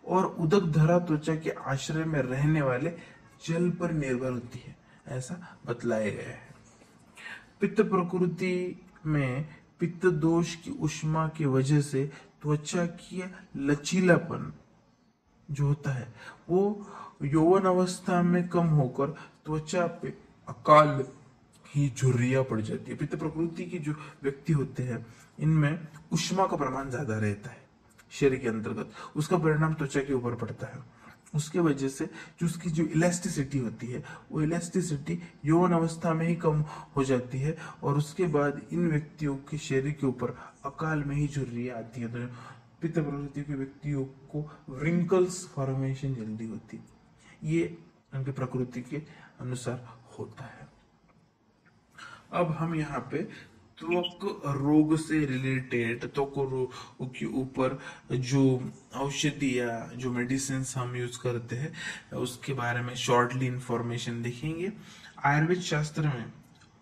और उदक धरा त्वचा के आश्रय में रहने वाले जल पर निर्भर होती है, ऐसा बतलाया गया है। पित्त प्रकृति में पित्त दोष की उष्मा की वजह से त्वचा की लचीलापन जो होता है वो यौवन अवस्था में कम होकर त्वचा पे अकाल ही झुर्रियां पड़ जाती है। पित्त प्रकृति के जो व्यक्ति होते हैं इनमें उष्मा का प्रमाण ज्यादा रहता है शरीर के अंतर्गत, उसका परिणाम त्वचा के ऊपर पड़ता है। उसके वजह से जो उसकी जो इलास्टिसिटी होती है वो इलास्टिसिटी यौवन अवस्था में ही कम हो जाती है और उसके बाद इन व्यक्तियों के शरीर के ऊपर अकाल में ही झुर्रियां आती है। तो पित्त प्रकृति के व्यक्तियों को रिंकल्स फॉर्मेशन जल्दी होती है, ये उनकी प्रकृति के अनुसार होता है। अब हम यहाँ पे त्वक रोग से रिलेटेड त्वक रोग के ऊपर जो औषधियाँ जो मेडिसिन हम यूज करते हैं उसके बारे में शॉर्टली इंफॉर्मेशन देखेंगे। आयुर्वेद शास्त्र में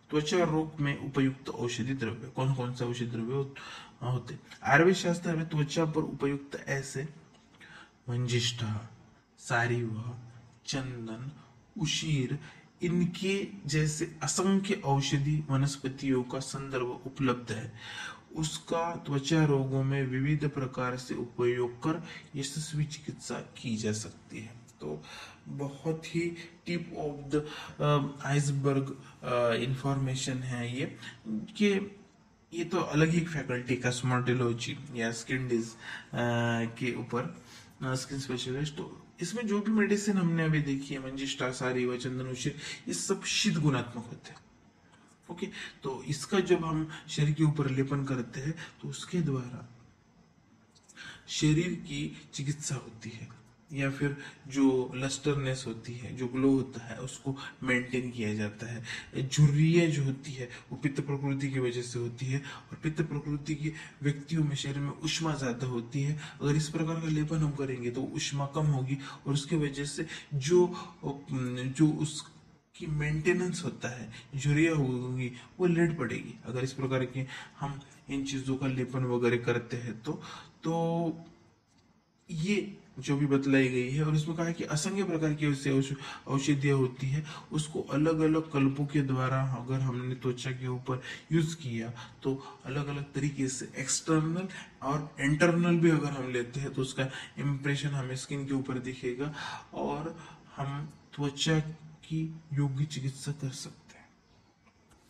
त्वचा रोग में उपयुक्त औषधि द्रव्य कौन कौन से औषधि द्रव्य होते। आयुर्वेद शास्त्र में त्वचा पर उपयुक्त ऐसे मंजिष्ठा, सारीवा, चंदन, उशीर इनके जैसे असंख्य औषधि वनस्पतियों का संदर्भ उपलब्ध है। उसका त्वचा रोगों में विविध प्रकार से उपयोग कर यशस्वी चिकित्सा की जा सकती है। तो बहुत ही tip of the iceberg information है ये कि ये तो अलग ही फैकल्टी का स्टोमेटोलॉजी या स्किन डिज के ऊपर स्किन स्पेशलिस्ट। तो इसमें जो भी मेडिसिन हमने अभी देखी है मंजिष्ठा, सारीवा, चंदन, उशीर, ये सब शीत गुणात्मक होते हैं। ओके, तो इसका जब हम शरीर के ऊपर लेपन करते हैं तो उसके द्वारा शरीर की चिकित्सा होती है या फिर जो लस्टरनेस होती है, जो ग्लो होता है उसको मेंटेन किया जाता है। झुर्रियाँ जो होती है वो पित्त प्रकृति की वजह से होती है और पित्त प्रकृति के व्यक्तियों में शरीर में उष्मा ज्यादा होती है। अगर इस प्रकार का लेपन हम करेंगे तो उष्मा कम होगी और उसके वजह से जो उसकी मेंटेनेंस होता है, झुर्रियाँ होगी, वो लेट पड़ेगी। अगर इस प्रकार की हम इन चीजों का लेपन वगैरह करते हैं तो ये जो भी बतलाई गई है। और इसमें कहा है कि असंख्य प्रकार की औषधियाँ होती है, उसको अलग अलग कल्पों के द्वारा अगर हमने त्वचा के ऊपर यूज किया तो अलग अलग तरीके से एक्सटर्नल और इंटरनल भी अगर हम लेते हैं तो उसका इम्प्रेशन हमें स्किन के ऊपर दिखेगा और हम त्वचा की योग्य चिकित्सा कर सकते हैं।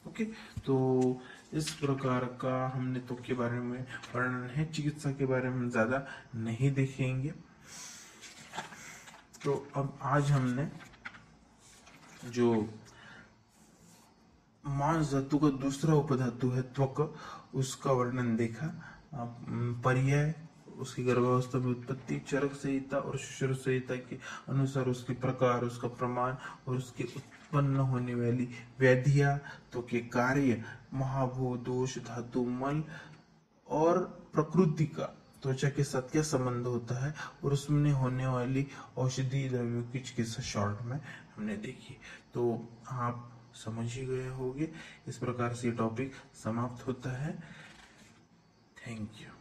ओके, तो इस प्रकार का हमने त्वक के बारे में वर्णन है। चिकित्सा के बारे में ज्यादा नहीं देखेंगे। तो अब आज हमने जो मांस धातु का दूसरा उपधातु है त्वक, उसका वर्णन देखा। पर्याय, उसकी गर्भावस्था में उत्पत्ति, चरक संहिता और शुश्रूष संहिता के अनुसार उसके प्रकार, उसका प्रमाण और उसके उत्पन्न होने वाली व्याधियां, तो के कार्य, महाभूत दोष, धातु मल और प्रकृति का त्वचा के साथ क्या संबंध होता है और उसमें होने वाली औषधि द्रव्यों की चिकित्सा शॉर्ट में हमने देखी। तो आप समझ ही गए होंगे। इस प्रकार से टॉपिक समाप्त होता है। Thank you.